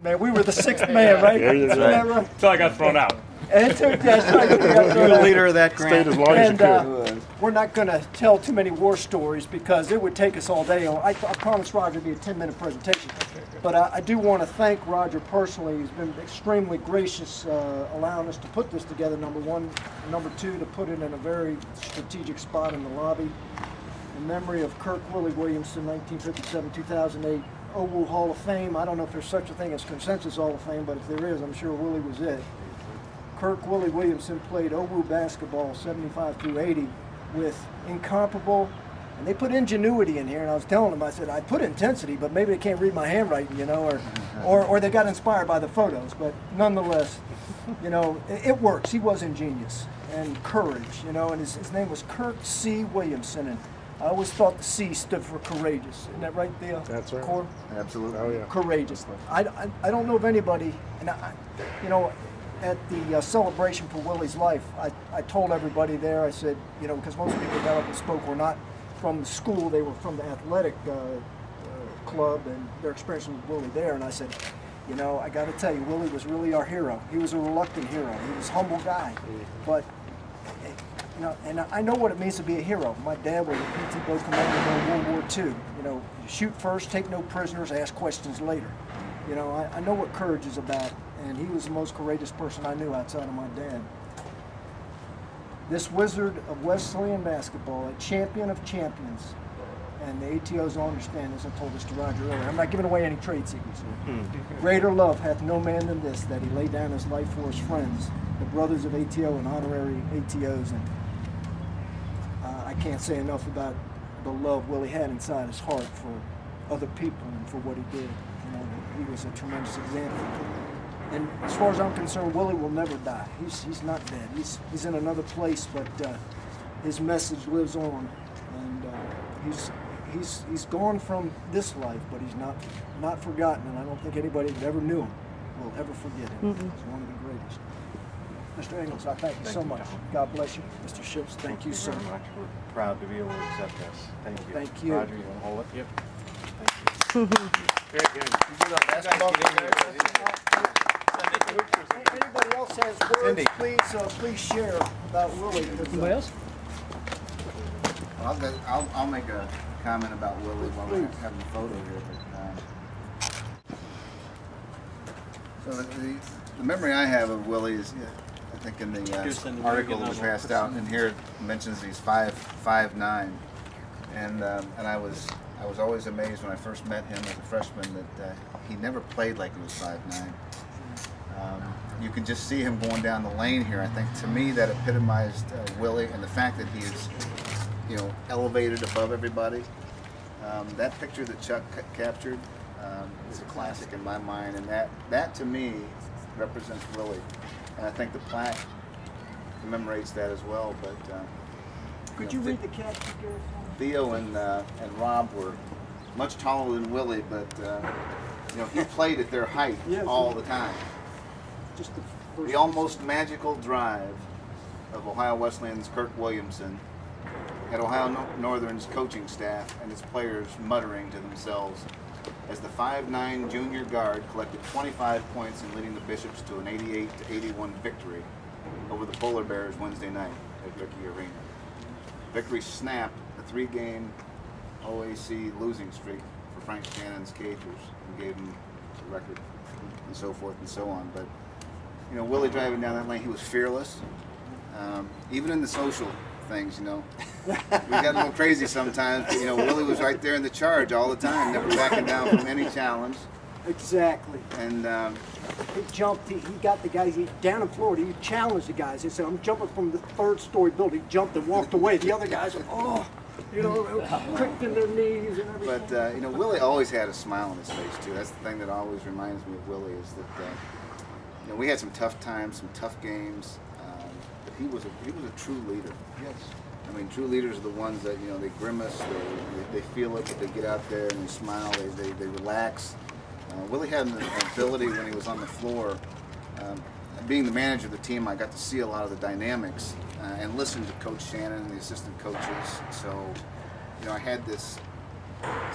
man. We were the sixth man, right? Yeah, that's right. Until I got thrown out. And it took that. You're the leader of that Stayed grant. as long as you could. We're not going to tell too many war stories because it would take us all day. I promised Roger it'd be a 10-minute presentation. But I do want to thank Roger personally. He's been extremely gracious allowing us to put this together, number one. Number two, to put it in a very strategic spot in the lobby. In memory of Kirk Willie Williamson, 1957-2008, OWU Hall of Fame. I don't know if there's such a thing as Consensus Hall of Fame, but if there is, I'm sure Willie was it. Kirk Willie Williamson played OWU basketball 75 through 80 with incomparable, and they put ingenuity in here, and I was telling them, I said, I put intensity, but maybe they can't read my handwriting, you know, or they got inspired by the photos, but nonetheless, you know, it works. He was ingenious and courage, you know, and his name was Kirk C. Williamson, and I always thought the C stood for courageous. Isn't that right, Theo? That's right. Core? Absolutely. Oh, yeah. Courageous. I don't know of anybody, and you know, at the celebration for Willie's life, I told everybody there, I said, you know, because most people that got up and spoke were not from the school, they were from the athletic club, and their experience with Willie there, and I said, you know, I got to tell you, Willie was really our hero. He was a reluctant hero. He was a humble guy, but you know, and I know what it means to be a hero. My dad was a PT boat commander during World War II. You know, shoot first, take no prisoners, ask questions later. You know, I know what courage is about, and he was the most courageous person I knew outside of my dad. This wizard of Wesleyan basketball, a champion of champions, and the ATOs will understand this. I told this to Roger earlier. I'm not giving away any trade secrets here. Greater love hath no man than this, that he laid down his life for his friends, the brothers of ATO and honorary ATOs. And I can't say enough about the love Willie had inside his heart for other people and for what he did. You know, he was a tremendous example. And as far as I'm concerned, Willie will never die. He's not dead. He's in another place, but his message lives on, and he's gone from this life, but he's not forgotten. And I don't think anybody that ever knew him will ever forget him. He's one of the greatest. Mr. Engels, I thank you so much. God bless you. Mr. Ships, thank you so much. We're proud to be able to accept this. Thank you. Thank you. Roger, you want to hold it? Yep. Very good. Anybody else has words, please share about Willie. Anybody else? I'll make a comment about Willie while we're having a photo here. So the memory I have of Willie is, I think in the article that was passed out, and here it mentions he's 5'9", and I was always amazed when I first met him as a freshman that he never played like he was 5'9". You can just see him going down the lane here. I think to me that epitomized Willie, and the fact that he is, you know, elevated above everybody. That picture that Chuck captured is a classic in my mind, and that to me represents Willie. And I think the plaque commemorates that as well. But Could you read the caption, Gary? Theo and Rob were much taller than Willie, but you know, he played at their height all the time. Just The almost magical drive of Ohio Wesleyan's Kirk Williamson had Ohio Northern's coaching staff and its players muttering to themselves as the 5'9" junior guard collected 25 points in leading the Bishops to an 88-81 victory over the Polar Bears Wednesday night at Rickey Arena. Victory snapped a 3-game OAC losing streak for Frank Shannon's Cagers and gave him the record and so forth and so on. But you know, Willie driving down that lane, he was fearless. Even in the social things, you know, we got a little crazy sometimes, but you know, Willie was right there in the charge all the time, never backing down from any challenge. Exactly. And he jumped. He got the guys. Down in Florida, he challenged the guys. He said, "I'm jumping from the 3rd-story building." He jumped and walked away. The other guys were, you know, cricked in their knees and everything. But you know, Willie always had a smile on his face too. That's the thing that always reminds me of Willie, is that you know, we had some tough times, some tough games, but he was a true leader. Yes. I mean, true leaders are the ones that, you know, they grimace, they feel it, but they get out there and they smile, they relax. Willie had an ability when he was on the floor. Being the manager of the team, I got to see a lot of the dynamics and listen to Coach Shannon and the assistant coaches. So, you know, I had this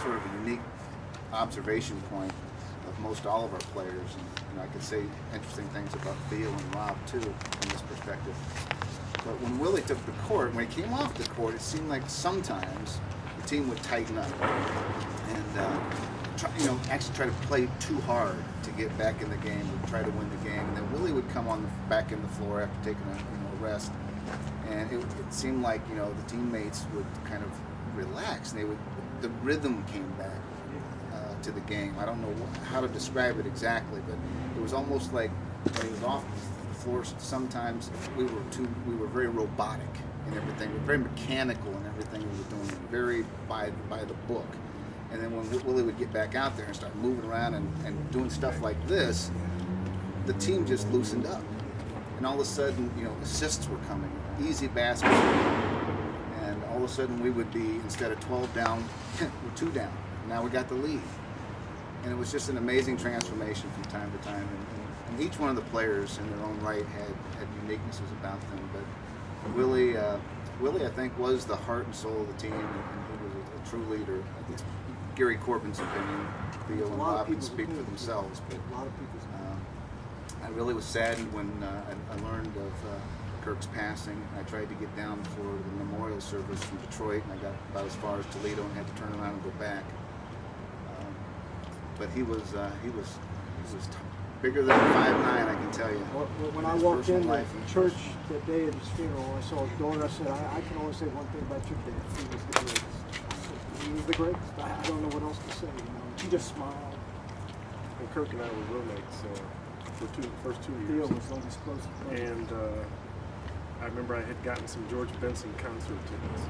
sort of a unique observation point of most all of our players. And I could say interesting things about Theo and Rob too from this perspective. But when Willie took the court, when he came off the court, it seemed like sometimes the team would tighten up and actually try to play too hard to get back in the game, or try to win the game. And then Willie would come on back in the floor after taking a rest, and it seemed like the teammates would kind of relax, and the rhythm came back to the game. I don't know how to describe it exactly, but it was almost like when he was off the floor, sometimes we were very robotic in everything, we were very mechanical in everything we were doing, very by the book. And then when Willie would get back out there and start moving around and doing stuff like this, the team just loosened up. And all of a sudden, assists were coming, easy baskets, and all of a sudden we would be, instead of 12 down, we're 2 down. Now we got the lead. And it was just an amazing transformation from time to time. And each one of the players in their own right had uniquenesses about them. But Willie, I think, was the heart and soul of the team, and he was a true leader. It's Gary Corbin's opinion. Theo and Bob can speak for themselves. But I really was saddened when I learned of Kirk's passing. I tried to get down for the memorial service from Detroit, and I got about as far as Toledo and had to turn around and go back. But he was bigger than 5'9", I can tell you. When I walked in the church that day of his funeral, I saw his daughter. I said, I can only say one thing about your dad. He was the greatest. He was the greatest. I don't know what else to say. He just smiled. And Kirk and I were roommates for the first 2 Theo years. was so explosive. And I remember I had gotten some George Benson concert tickets.